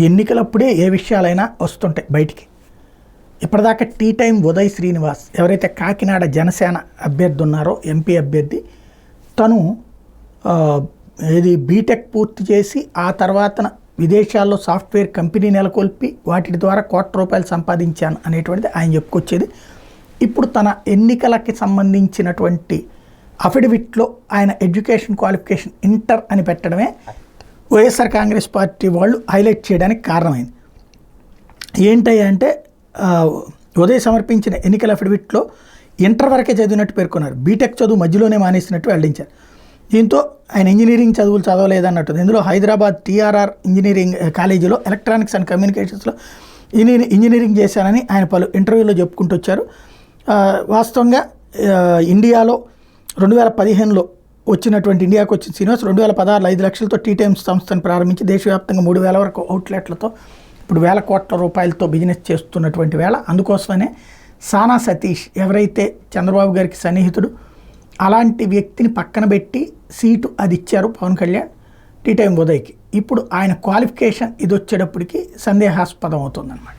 ఎన్నికలప్పుడే ఏ విషయాలైనా వస్తుంటాయి బయటికి. ఇప్పటిదాకా టీ టైం ఉదయ్ శ్రీనివాస్ ఎవరైతే కాకినాడ జనసేన అభ్యర్థి ఉన్నారో ఎంపీ అభ్యర్థి, తను బీటెక్ పూర్తి చేసి ఆ తర్వాత విదేశాల్లో సాఫ్ట్వేర్ కంపెనీ నెలకొల్పి వాటి ద్వారా ₹1,00,00,000 సంపాదించాను అనేటువంటిది ఆయన చెప్పుకొచ్చేది. ఇప్పుడు తన ఎన్నికలకి సంబంధించినటువంటి అఫిడవిట్లో ఆయన ఎడ్యుకేషన్ క్వాలిఫికేషన్ ఇంటర్ అని పెట్టడమే వైఎస్ఆర్ కాంగ్రెస్ పార్టీ వాళ్ళు హైలైట్ చేయడానికి కారణమైంది. ఏంటయ్యా అంటే ఉదయ్ సమర్పించిన ఎన్నికల అఫిడవిట్లో ఇంటర్ వరకే చదివినట్టు పేర్కొన్నారు. బీటెక్ చదువు మధ్యలోనే మానేసినట్టు వెల్లడించారు. దీంతో ఆయన ఇంజనీరింగ్ చదువులు చదవలేదన్నట్టు. ఇందులో హైదరాబాద్ TRR ఇంజనీరింగ్ కాలేజీలో ఎలక్ట్రానిక్స్ అండ్ కమ్యూనికేషన్స్లో ఇంజనీరింగ్ చేశానని ఆయన పలు ఇంటర్వ్యూలో చెప్పుకుంటూ వచ్చారు. వాస్తవంగా ఇండియాలో 2015లో ఇండియాకు వచ్చిన శ్రీనివాస్ 2016లో 5 లక్షలతో టీ టైమ్స్ సంస్థను ప్రారంభించి దేశవ్యాప్తంగా 3,000 వరకు అవుట్లెట్లతో ఇప్పుడు ₹1,00,00,000 బిజినెస్ చేస్తున్నటువంటి వేళ. అందుకోసమనే సానా సతీష్ ఎవరైతే చంద్రబాబు గారికి సన్నిహితుడు, అలాంటి వ్యక్తిని పక్కన పెట్టి సీటు అది ఇచ్చారు పవన్ కళ్యాణ్ టీ టైం ఉదయ్కి. ఇప్పుడు ఆయన క్వాలిఫికేషన్ ఇది వచ్చేటప్పటికి సందేహాస్పదం అవుతుందన్నమాట.